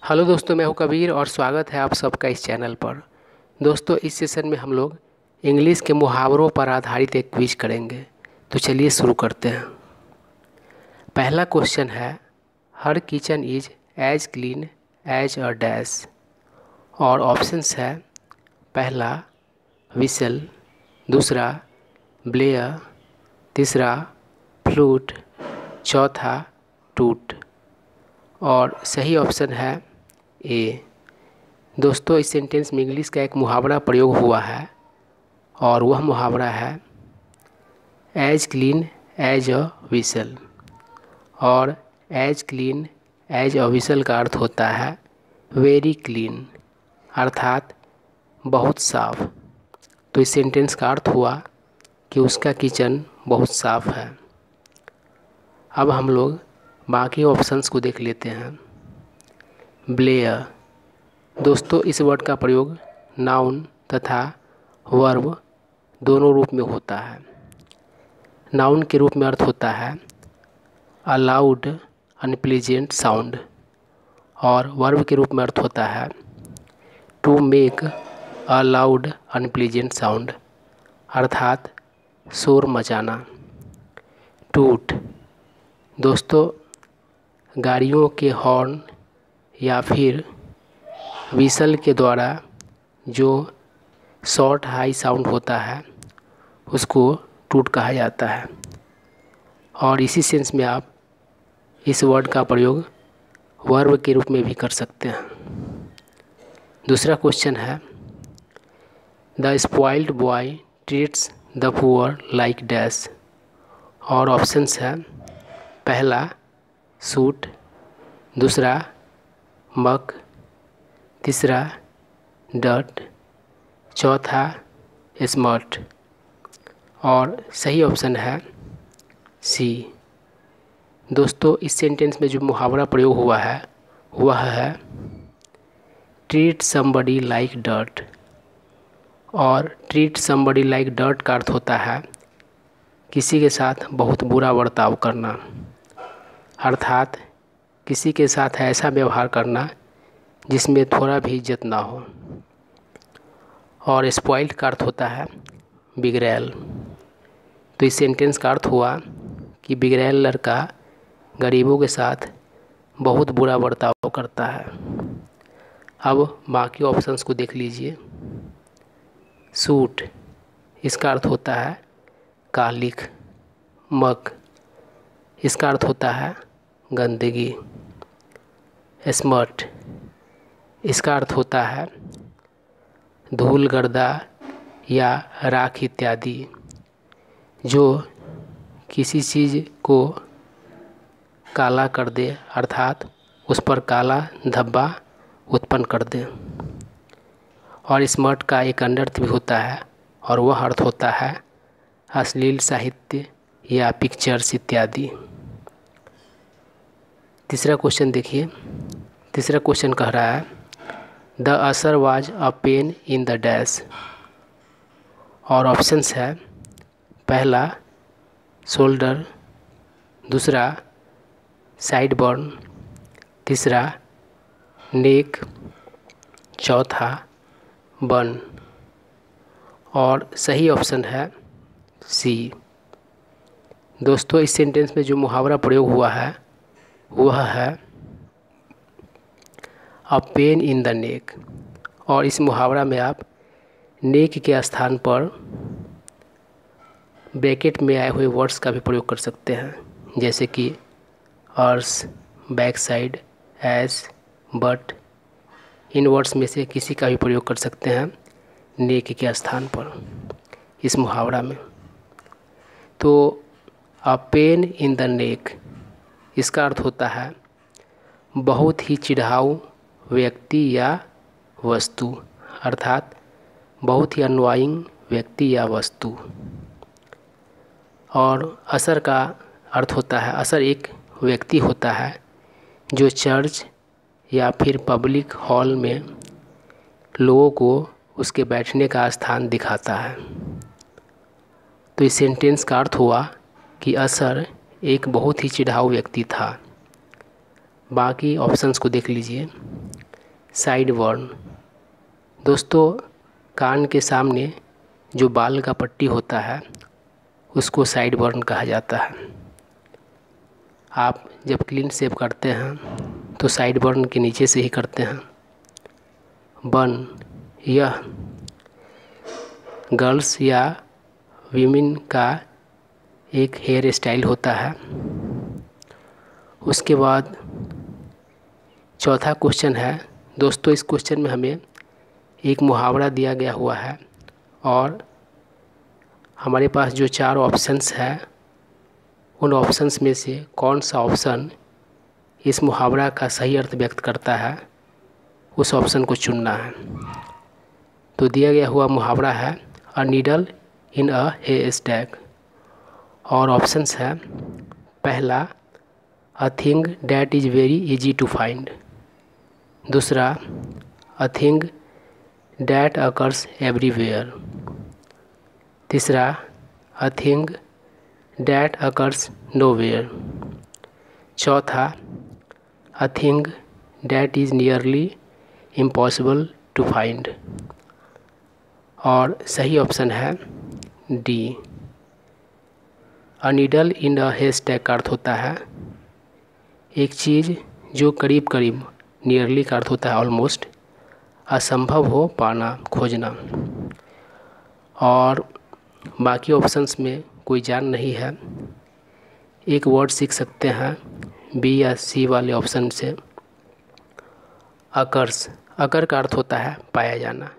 Hello दोस्तों, मैं हूं कबीर और स्वागत है आप सबका इस चैनल पर। दोस्तों, इस सेशन में हम लोग इंग्लिश के मुहावरों पर आधारित एक क्विज करेंगे। तो चलिए शुरू करते हैं। पहला क्वेश्चन है, her kitchen is as clean as a dash. और ऑप्शंस है, पहला विसल, दूसरा ब्लेयर, तीसरा फ्लूट, चौथा टूट। और सही ऑप्शन है ए। दोस्तों, इस सेंटेंस में इंग्लिश का एक मुहावरा प्रयोग हुआ है और वह मुहावरा है as clean as a whistle. और as clean as a whistle का अर्थ होता है वेरी क्लीन, अर्थात बहुत साफ। तो इस सेंटेंस का अर्थ हुआ कि उसका किचन बहुत साफ है। अब हम लोग बाकी ऑप्शंस को देख लेते हैं। ब्लेयर, दोस्तों इस वर्ड का प्रयोग नाउन तथा वर्ब दोनों रूप में होता है। नाउन के रूप में अर्थ होता है अ लाउड अनप्लीजेंट साउंड, और वर्ब के रूप में अर्थ होता है to make a loud unpleasant sound, अर्थात शोर मचाना। टूट, दोस्तों गाड़ियों के हॉर्न या फिर विसल के द्वारा जो शॉर्ट हाई साउंड होता है उसको टूट कहा जाता है। और इसी सेंस में आप इस वर्ड का प्रयोग वर्ब के रूप में भी कर सकते हैं। दूसरा क्वेश्चन है, the spoiled boy treats the poor like dash. और ऑप्शंस है, पहला सूट, दूसरा मक, तीसरा डर्ट, चौथा स्मर्ट। और सही ऑप्शन है सी। दोस्तों इस सेंटेंस में जो मुहावरा प्रयोग हुआ है वह है ट्रीट समबडी लाइक डर्ट। और ट्रीट समबडी लाइक डर्ट का अर्थ होता है किसी के साथ बहुत बुरा बर्ताव करना, अर्थात किसी के साथ ऐसा व्यवहार करना जिसमें थोड़ा भी इज्जत ना हो। और स्पॉइल्ड का अर्थ होता है बिगड़ैल। तो इस सेंटेंस का अर्थ हुआ कि बिगड़ैल लड़का गरीबों के साथ बहुत बुरा बर्ताव करता है। अब बाकी ऑप्शंस को देख लीजिए। सूट, इसका अर्थ होता है कालिख। मक, इसका अर्थ होता है गंदगी। स्मर्ट, इसका अर्थ होता है धूल गर्दा या राख इत्यादि जो किसी चीज़ को काला कर दे, अर्थात उस पर काला धब्बा उत्पन्न कर दे। और स्मर्ट का एक अन्य अर्थ भी होता है और वह अर्थ होता है अश्लील साहित्य या पिक्चर्स इत्यादि। तीसरा क्वेश्चन देखिए। तीसरा क्वेश्चन कह रहा है द असर was a pain in the dash. और ऑप्शंस है, पहला शोल्डर, दूसरा साइड बर्न, तीसरा नेक, चौथा बर्न। और सही ऑप्शन है सी। दोस्तों इस सेंटेंस में जो मुहावरा प्रयोग हुआ है वह है अ पेन इन द नेक। और इस मुहावरा में आप नेक के स्थान पर ब्रैकेट में आए हुए वर्ड्स का भी प्रयोग कर सकते हैं, जैसे कि arse, backside, ass, butt. इन वर्ड्स में से किसी का भी प्रयोग कर सकते हैं नेक के स्थान पर इस मुहावरा में। तो अ पेन इन द नेक, इसका अर्थ होता है बहुत ही चिढ़ाऊ व्यक्ति या वस्तु, अर्थात बहुत ही अनवाइंग व्यक्ति या वस्तु। और असर का अर्थ होता है, असर एक व्यक्ति होता है जो चर्च या फिर पब्लिक हॉल में लोगों को उसके बैठने का स्थान दिखाता है। तो इस सेंटेंस का अर्थ हुआ कि असर एक बहुत ही चिढ़ाऊ व्यक्ति था। बाकी ऑप्शंस को देख लीजिए। Side burn. दोस्तों, कान के सामने जो बाल का पट्टी होता है उसको साइड बर्न कहा जाता है। आप जब क्लीन शेव करते हैं तो साइड बर्न के नीचे से ही करते हैं। बन, यह गर्ल्स या वीमेन का एक हेयर स्टाइल होता है। उसके बाद चौथा क्वेश्चन है। दोस्तों, इस क्वेश्चन में हमें एक मुहावरा दिया गया हुआ है और हमारे पास जो 4 ऑप्शंस हैं उन ऑप्शंस में से कौन सा ऑप्शन इस मुहावरा का सही अर्थ व्यक्त करता है उस ऑप्शन को चुनना है। तो दिया गया हुआ मुहावरा है a needle in a haystack और ऑप्शंस है पहला a thing that is very easy to find, दूसरा a thing that occurs everywhere, तीसरा a thing that occurs nowhere, चौथा a thing that is nearly impossible to find और सही option है D. A needle in अ हेयरस्टैक का अर्थ होता है एक चीज़ जो करीब करीब, नियरली का अर्थ होता है ऑलमोस्ट, असंभव हो पाना, खोजना। और बाकी ऑप्शंस में कोई जान नहीं है। एक वर्ड सीख सकते हैं बी या सी वाले ऑप्शन से। अकर्स, अकर का अर्थ होता है पाया जाना।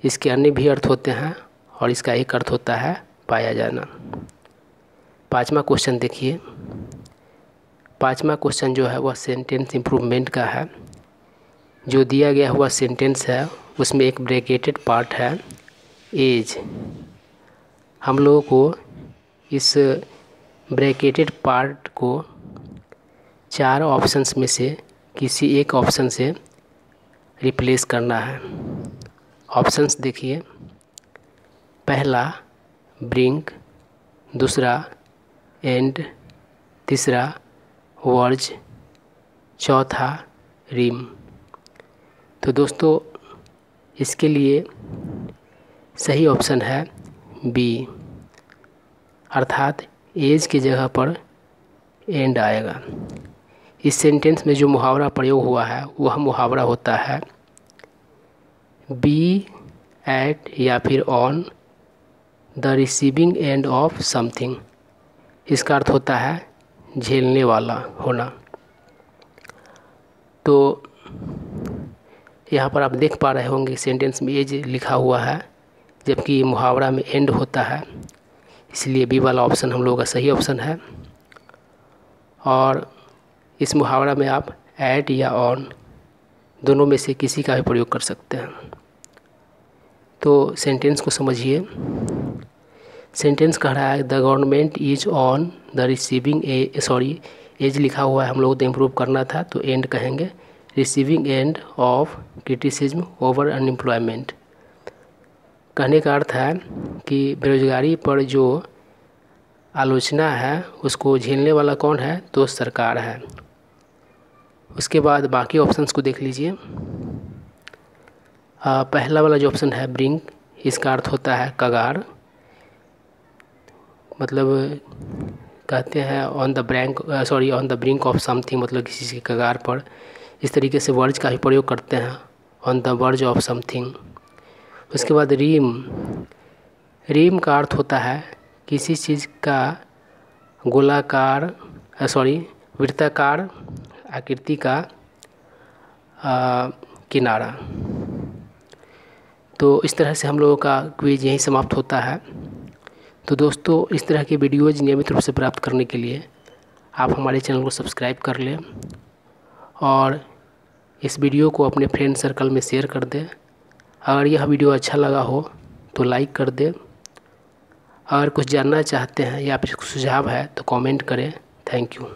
इसके अन्य भी अर्थ होते हैं और इसका एक अर्थ होता है पाया जाना। पांचवा क्वेश्चन देखिए। पांचवा क्वेश्चन जो है वह सेंटेंस इम्प्रूवमेंट का है। जो दिया गया हुआ सेंटेंस है उसमें एक ब्रैकेटेड पार्ट है एज। हम लोगों को इस ब्रैकेटेड पार्ट को 4 ऑप्शंस में से किसी एक ऑप्शन से रिप्लेस करना है। ऑप्शंस देखिए, पहला ब्रिंक, दूसरा एंड, तीसरा वर्ज, चौथा रिम। तो दोस्तों, इसके लिए सही ऑप्शन है बी, अर्थात एज की जगह पर एंड आएगा। इस सेंटेंस में जो मुहावरा प्रयोग हुआ है वह मुहावरा होता है बी एट या फिर on the receiving end of something. इसका अर्थ होता है झेलने वाला होना। तो यहाँ पर आप देख पा रहे होंगे सेंटेंस में एज लिखा हुआ है जबकि मुहावरा में एंड होता है, इसलिए बी वाला ऑप्शन हम लोगों का सही ऑप्शन है। और इस मुहावरा में आप एट या ऑन दोनों में से किसी का भी प्रयोग कर सकते हैं। तो सेंटेंस को समझिए। सेंटेंस कह रहा है the government is on the receiving edge लिखा हुआ है, हम लोगों को इम्प्रूव करना था तो एंड कहेंगे, receiving end of criticism over unemployment. कहने का अर्थ है कि बेरोजगारी पर जो आलोचना है उसको झेलने वाला कौन है, तो सरकार है। उसके बाद बाकी ऑप्शंस को देख लीजिए। पहला वाला जो ऑप्शन है ब्रिंक, इसका अर्थ होता है कगार, मतलब कहते हैं on the brink of something, मतलब किसी के कगार पर। इस तरीके से वर्ज का भी प्रयोग करते हैं, on the verge of something. उसके बाद रीम, रीम का अर्थ होता है किसी चीज़ का वृत्ताकार आकृति का किनारा। तो इस तरह से हम लोगों का क्विज यहीं समाप्त होता है। तो दोस्तों, इस तरह की वीडियोज़ नियमित रूप से प्राप्त करने के लिए आप हमारे चैनल को सब्सक्राइब कर लें और इस वीडियो को अपने फ्रेंड सर्कल में शेयर कर दें। अगर यह वीडियो अच्छा लगा हो तो लाइक कर दें। अगर कुछ जानना चाहते हैं या फिर सुझाव है तो कमेंट करें। Thank you.